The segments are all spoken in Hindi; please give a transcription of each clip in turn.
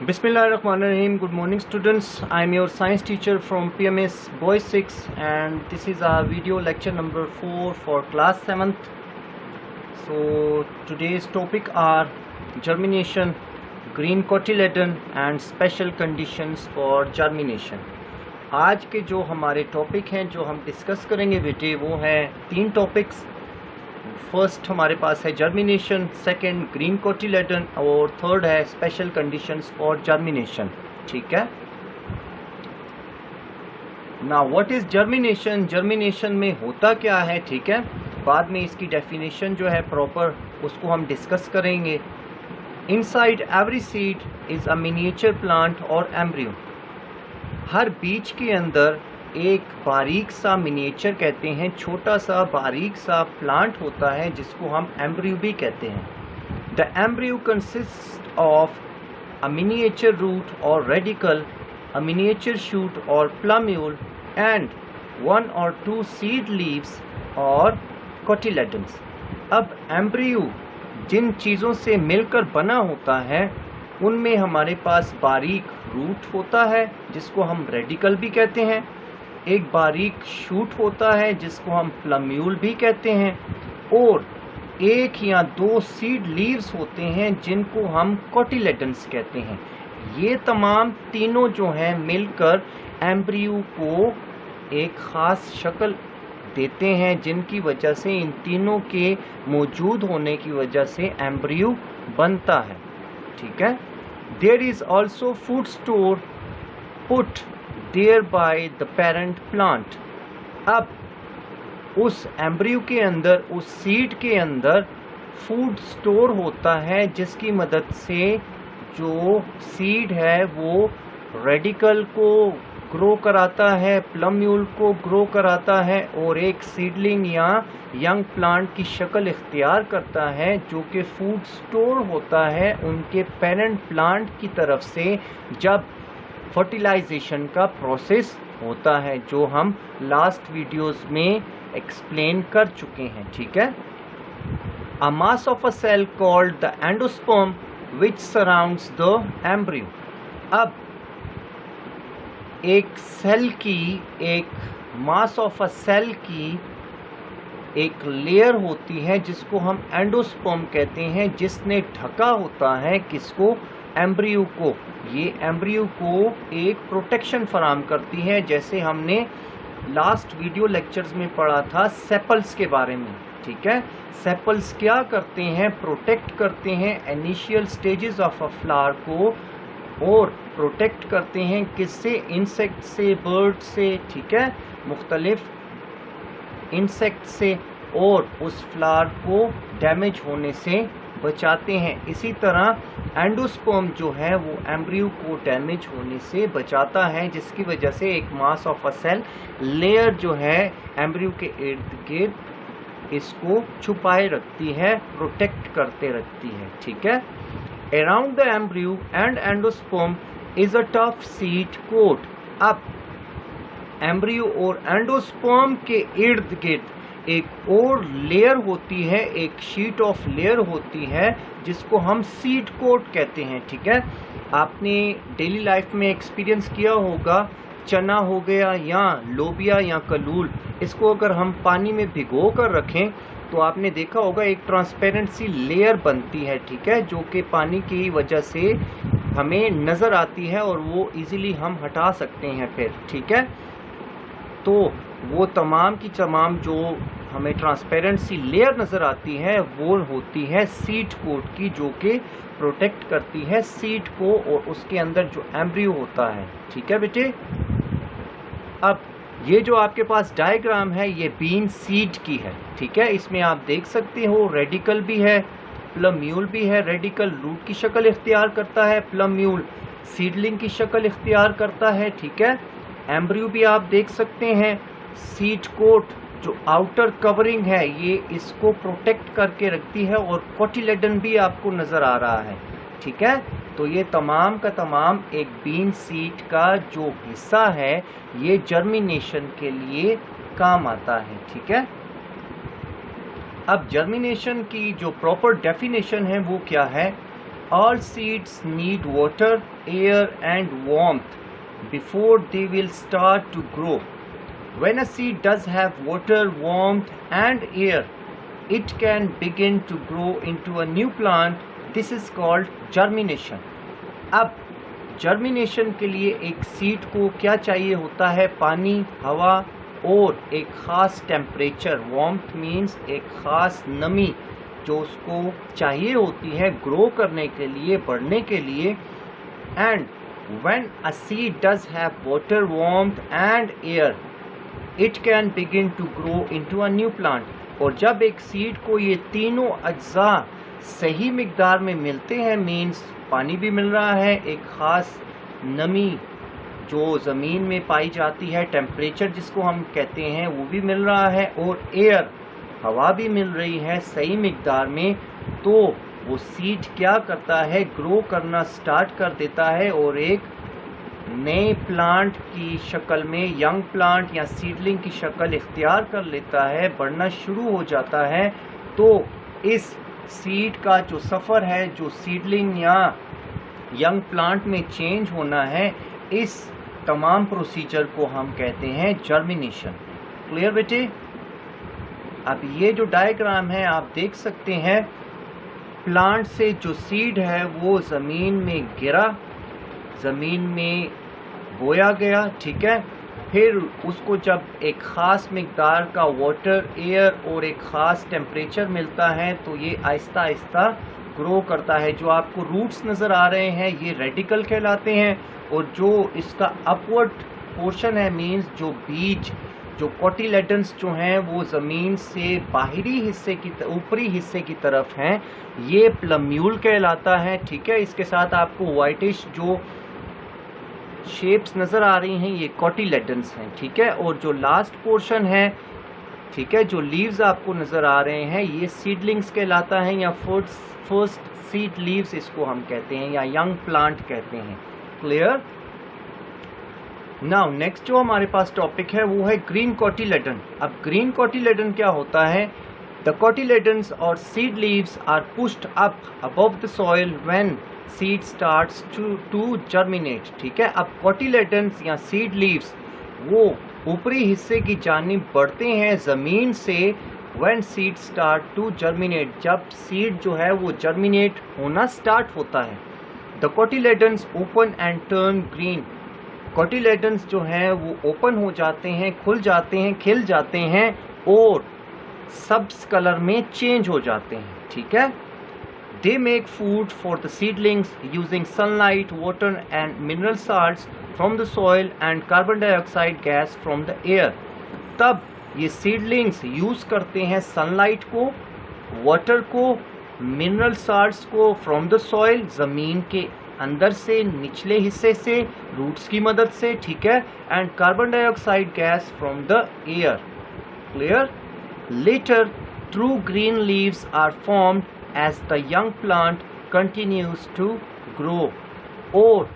Bismillahirrahmanirrahim. Good morning students. I am your science teacher from PMS Boys 6 and this is our video lecture number 4 for class 7th. So today's topic are germination, green cotyledon and special conditions for germination. आज के जो हमारे टॉपिक हैं जो हम डिस्कस करेंगे बेटे वो हैं 3 टॉपिक्स. फर्स्ट हमारे पास है जर्मिनेशन, सेकंड ग्रीन कोटिलेडन और थर्ड है स्पेशल कंडीशंस फॉर जर्मिनेशन. ठीक है. Now what is germination? Germination में होता क्या है? ठीक है, बाद में इसकी डेफिनेशन जो है प्रॉपर उसको हम डिस्कस करेंगे. Inside every seed is a miniature plant और एम्ब्रियो. हर बीज के अंदर एक बारीक सा मिनिएचर कहते हैं, छोटा सा बारीक सा प्लांट होता है जिसको हम एम्ब्रियो भी कहते हैं. The embryo consist of a miniature root or radicle, a miniature shoot or plumule and 1 or 2 seed leaves or cotyledons. अब एम्ब्रियो जिन चीज़ों से मिलकर बना होता है उनमें हमारे पास बारीक रूट होता है जिसको हम रेडिकल भी कहते हैं, एक बारीक शूट होता है जिसको हम प्लम्यूल भी कहते हैं और 1 या 2 सीड लीव्स होते हैं जिनको हम कोटिलेडन्स कहते हैं. ये तमाम तीनों जो हैं मिलकर एम्ब्रियो को एक ख़ास शक्ल देते हैं जिनकी वजह से इन तीनों के मौजूद होने की वजह से एम्ब्रियो बनता है. ठीक है. There is also food store put there by the parent plant. अब उस एम्ब्रियो के अंदर, उस सीड के अंदर फूड स्टोर होता है जिसकी मदद से जो सीड है वो रेडिकल को ग्रो कराता है, प्लम्यूल को ग्रो कराता है और एक सीडलिंग या यंग प्लांट की शक्ल इख्तियार करता है जो कि फूड स्टोर होता है उनके पेरेंट प्लांट की तरफ से जब फर्टिलाइजेशन का प्रोसेस होता है, जो हम लास्ट वीडियोस में एक्सप्लेन कर चुके हैं. ठीक है. A mass of a cell called the endosperm which surrounds the embryo. अब एक सेल की, एक मास ऑफ अ सेल की एक लेयर होती है जिसको हम एंडोस्पर्म कहते हैं, जिसने ढका होता है किसको? एम्ब्रियो को. ये एम्ब्रियो को एक प्रोटेक्शन फराहम करती है, जैसे हमने लास्ट वीडियो लेक्चर्स में पढ़ा था सेपल्स के बारे में. ठीक है. सेपल्स क्या करते हैं? प्रोटेक्ट करते हैं initial stages of a flower को और प्रोटेक्ट करते हैं किससे? इंसेक्ट से, बर्ड से. ठीक है. मुख्तलिफ इंसेक्ट से और उस फ्लावर को डैमेज होने से बचाते हैं. इसी तरह एंडोस्पर्म जो है वो एम्ब्रियो को डैमेज होने से बचाता है, जिसकी वजह से एक mass of a cell layer जो है एम्ब्रियो के इर्द गिर्द इसको छुपाए रखती है, प्रोटेक्ट करते रखती है. ठीक है. Around the embryo and endosperm is a tough seed coat. अब एम्ब्रियो और एंडोस्पर्म के इर्द गिर्द एक और लेयर होती है, एक शीट ऑफ लेयर होती है जिसको हम सीड कोट कहते हैं. ठीक है. आपने डेली लाइफ में एक्सपीरियंस किया होगा, चना हो गया या लोबिया या कलूल, इसको अगर हम पानी में भिगो कर रखें तो आपने देखा होगा एक ट्रांसपेरेंट सी लेयर बनती है. ठीक है. जो कि पानी की वजह से हमें नज़र आती है और वो इजीली हम हटा सकते हैं फिर. ठीक है. तो वो तमाम की तमाम जो हमें ट्रांसपेरेंट सी लेयर नज़र आती है वो होती है सीड कोट की, जो कि प्रोटेक्ट करती है सीड को और उसके अंदर जो एम्ब्रियो होता है. ठीक है बेटे. अब ये जो आपके पास डायग्राम है ये बीन सीड की है. ठीक है. इसमें आप देख सकते हो रेडिकल भी है, प्लम्यूल भी है. रेडिकल रूट की शक्ल इख्तियार करता है, प्लम्यूल सीडलिंग की शक्ल इख्तियार करता है. ठीक है. एम्ब्रियो भी आप देख सकते हैं. सीड कोट जो आउटर कवरिंग है ये इसको प्रोटेक्ट करके रखती है और कोटिलेडन भी आपको नज़र आ रहा है. ठीक है. तो ये तमाम का तमाम एक बीन सीड का जो हिस्सा है ये जर्मिनेशन के लिए काम आता है. ठीक है. अब जर्मिनेशन की जो प्रॉपर डेफिनेशन है वो क्या है? All seeds need water, air and warmth before they will start to grow. When a seed does have water, warmth and air, it can begin to grow into a new plant. This is called germination. अब जर्मिनेशन के लिए एक सीड को क्या चाहिए होता है? पानी, हवा और एक ख़ास टेम्परेचर. वार्मथ मीन्स एक ख़ास नमी जो उसको चाहिए होती है ग्रो करने के लिए, बढ़ने के लिए. And when a seed does have water, warmth and air, it can begin to grow into a new plant. और जब एक सीड को ये तीनों अज्जा सही मिकदार में मिलते हैं, मीन्स पानी भी मिल रहा है, एक ख़ास नमी जो ज़मीन में पाई जाती है, टेम्परेचर जिसको हम कहते हैं वो भी मिल रहा है, और एयर हवा भी मिल रही है सही मिकदार में, तो वो सीड क्या करता है? ग्रो करना स्टार्ट कर देता है और एक नए प्लांट की शक्ल में, यंग प्लांट या सीडलिंग की शक्ल इख्तियार कर लेता है, बढ़ना शुरू हो जाता है. तो इस सीड का जो सफ़र है, जो सीडलिंग या यंग प्लांट में चेंज होना है, इस तमाम प्रोसीजर को हम कहते हैं जर्मिनेशन. क्लियर बेटे? अब ये जो डायग्राम है आप देख सकते हैं, प्लांट से जो सीड है वो ज़मीन में गिरा, ज़मीन में बोया गया, ठीक है. फिर उसको जब एक ख़ास मिकदार का वाटर, एयर और एक ख़ास टेम्परेचर मिलता है तो ये आहिस्ता आहिस्ता ग्रो करता है. जो आपको रूट्स नज़र आ रहे हैं ये रेडिकल कहलाते हैं, और जो इसका अपवर्ड पोर्शन है, मीन्स जो बीज, जो कोटिलेडन्स जो हैं वो ज़मीन से बाहरी हिस्से की, ऊपरी हिस्से की तरफ हैं, ये प्लम्यूल कहलाता है. ठीक है, इसके साथ आपको वाइटिश जो शेप्स नज़र आ रही हैं ये कोटिलेडन्स हैं. ठीक है, और जो लास्ट पोर्शन है, ठीक है, जो लीव्स आपको नज़र आ रहे हैं ये सीडलिंग्स कहलाता है, या फर्स्ट सीड लीव्स इसको हम कहते हैं, या यंग प्लांट कहते हैं. क्लियर? नाउ नेक्स्ट जो हमारे पास टॉपिक है वो है ग्रीन कोटिलेडन. अब ग्रीन कोटिलेडन क्या होता है? The cotyledons or seed leaves are pushed up above the soil when seed starts to germinate. ठीक है, अब कोटिलेडन्स या सीड लीव्स वो ऊपरी हिस्से की जानिब बढ़ते हैं ज़मीन से, when seed start to germinate, जब सीड जो है वो जर्मिनेट होना स्टार्ट होता है. The cotyledons open and turn green. Cotyledons जो हैं वो ओपन हो जाते हैं, खुल जाते हैं, खिल जाते हैं और सब्ज कलर में चेंज हो जाते हैं. ठीक है, they make food for the seedlings using sunlight, water and mineral salts from the soil and carbon dioxide gas from the air. तब ये सीडलिंग्स यूज़ करते हैं सनलाइट को, वाटर को, मिनरल साल्ट्स को फ्रॉम द सॉइल, ज़मीन के अंदर से, निचले हिस्से से, रूट्स की मदद से. ठीक है, and carbon dioxide gas from the air. Clear? Later true green leaves are formed as the young plant continues to grow. और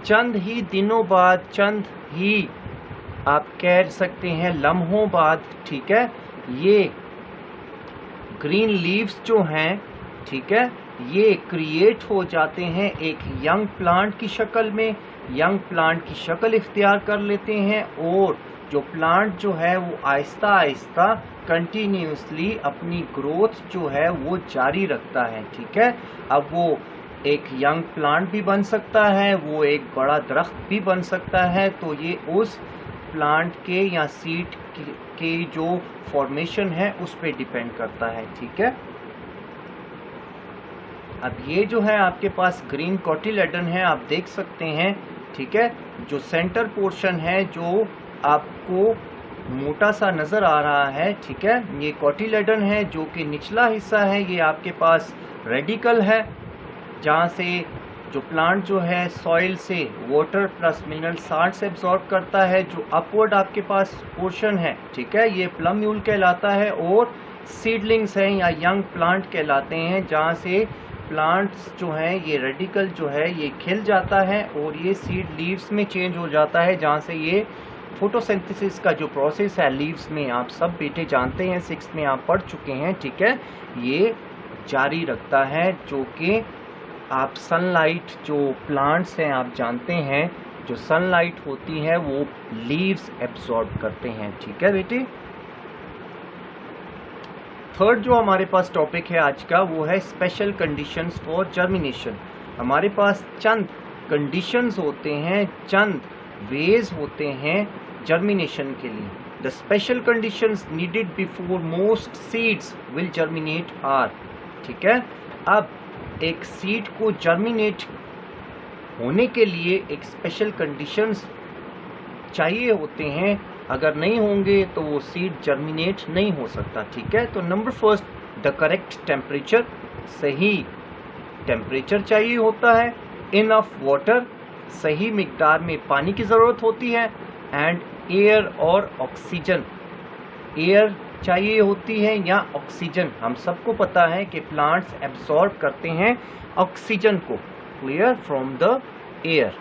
चंद ही दिनों बाद, चंद ही आप कह सकते हैं लम्हों बाद, ठीक है, ये ग्रीन लीव्स जो हैं, ठीक है, ये क्रिएट हो जाते हैं एक यंग प्लांट की शक्ल में, यंग प्लांट की शक्ल इख्तियार कर लेते हैं, और जो प्लांट जो है वो आहिस्ता आहिस्ता कंटिन्यूसली अपनी ग्रोथ जो है वो जारी रखता है. ठीक है, अब वो एक यंग प्लांट भी बन सकता है, वो एक बड़ा दरख्त भी बन सकता है. तो ये उस प्लांट के या सीड के जो फॉर्मेशन है उस पर डिपेंड करता है. ठीक है, अब ये जो है आपके पास ग्रीन कोटिलेडन है, आप देख सकते हैं. ठीक है, जो सेंटर पोर्शन है जो आपको मोटा सा नज़र आ रहा है, ठीक है, ये कोटिलेडन है. जो कि निचला हिस्सा है ये आपके पास रेडिकल है, जहाँ से जो प्लांट जो है सॉइल से वाटर प्लस मिनरल साल्ट से एब्जॉर्ब करता है. जो अपवर्ड आपके पास पोर्शन है, ठीक है, ये प्लम्यूल कहलाता है, और सीडलिंग्स हैं या यंग प्लांट कहलाते हैं, जहाँ से प्लांट्स जो हैं ये रेडिकल जो है ये खिल जाता है और ये सीड लीव्स में चेंज हो जाता है, जहाँ से ये फोटोसिंथेसिस का जो प्रोसेस है लीव्स में, आप सब बेटे जानते हैं, 6th में आप पढ़ चुके हैं. ठीक है, ये जारी रखता है, जो कि आप सनलाइट जो प्लांट्स हैं आप जानते हैं, जो सनलाइट होती है वो लीव्स एब्जॉर्ब करते हैं। ठीक है बेटे। थर्ड जो हमारे पास टॉपिक है आज का वो है स्पेशल कंडीशंस फॉर जर्मिनेशन। हमारे पास चंद कंडीशंस होते हैं, चंद वेज होते हैं जर्मिनेशन के लिए। The special conditions needed before most seeds will germinate are. ठीक है। अब एक सीड को जर्मिनेट होने के लिए एक स्पेशल कंडीशंस चाहिए होते हैं, अगर नहीं होंगे तो वो सीड जर्मिनेट नहीं हो सकता। ठीक है। तो number first, the correct temperature, सही टेम्परेचर चाहिए होता है। इनफ वाटर, सही मिकदार में पानी की ज़रूरत होती है। एंड एयर और ऑक्सीजन, एयर चाहिए होती है या ऑक्सीजन। हम सबको पता है कि प्लांट्स एब्जॉर्ब करते हैं ऑक्सीजन को, क्लियर, फ्रॉम द एयर।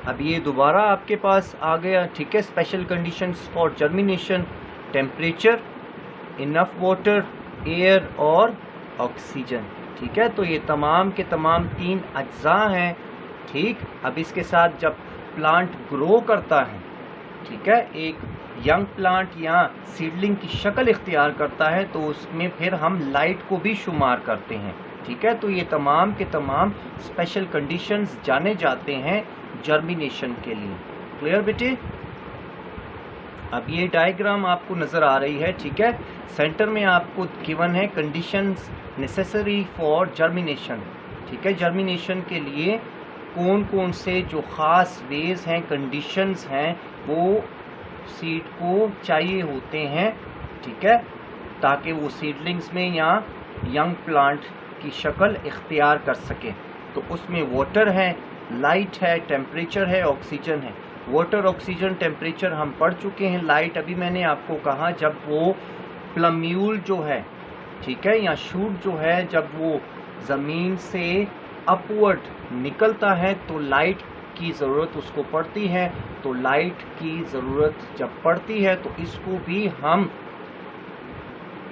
अब ये दोबारा आपके पास आ गया। ठीक है। Special conditions for germination, temperature, enough water, air और ऑक्सीजन। ठीक है। तो ये तमाम के तमाम 3 अज्जा हैं। ठीक। अब इसके साथ जब प्लांट ग्रो करता है, ठीक है, एक यंग प्लांट या सीडलिंग की शक्ल इख्तियार करता है, तो उसमें फिर हम लाइट को भी शुमार करते हैं। ठीक है। तो ये तमाम के तमाम स्पेशल कंडीशंस जाने जाते हैं जर्मिनेशन के लिए। क्लियर बेटे। अब ये डायग्राम आपको नज़र आ रही है। ठीक है। सेंटर में आपको गिवन है कंडीशंस नेसेसरी फॉर जर्मिनेशन। ठीक है। जर्मिनेशन के लिए कौन कौन से जो ख़ास वेज हैं, कंडीशंस हैं, वो सीड को चाहिए होते हैं। ठीक है। ताकि वो सीडलिंग्स में या यंग प्लांट की शक्ल इख्तियार कर सके। तो उसमें वाटर है, लाइट है, टेम्परेचर है, ऑक्सीजन है। वाटर, ऑक्सीजन, टेम्परेचर हम पढ़ चुके हैं। लाइट अभी मैंने आपको कहा जब वो प्लम्यूल जो है, ठीक है, या शूट जो है, जब वो ज़मीन से अपवर्ड निकलता है तो लाइट की ज़रूरत उसको पड़ती है। तो लाइट की ज़रूरत जब पड़ती है तो इसको भी हम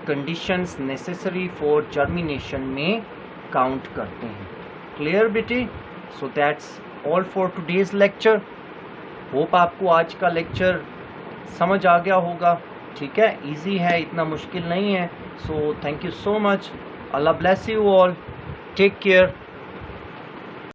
कंडीशंस नेसेसरी फॉर जर्मिनेशन में काउंट करते हैं। क्लियर बेटे। So that's all for today's lecture. Hope आपको आज का लेक्चर समझ आ गया होगा। ठीक है। इजी है, इतना मुश्किल नहीं है। So thank you so much. Allah bless you all. Take care.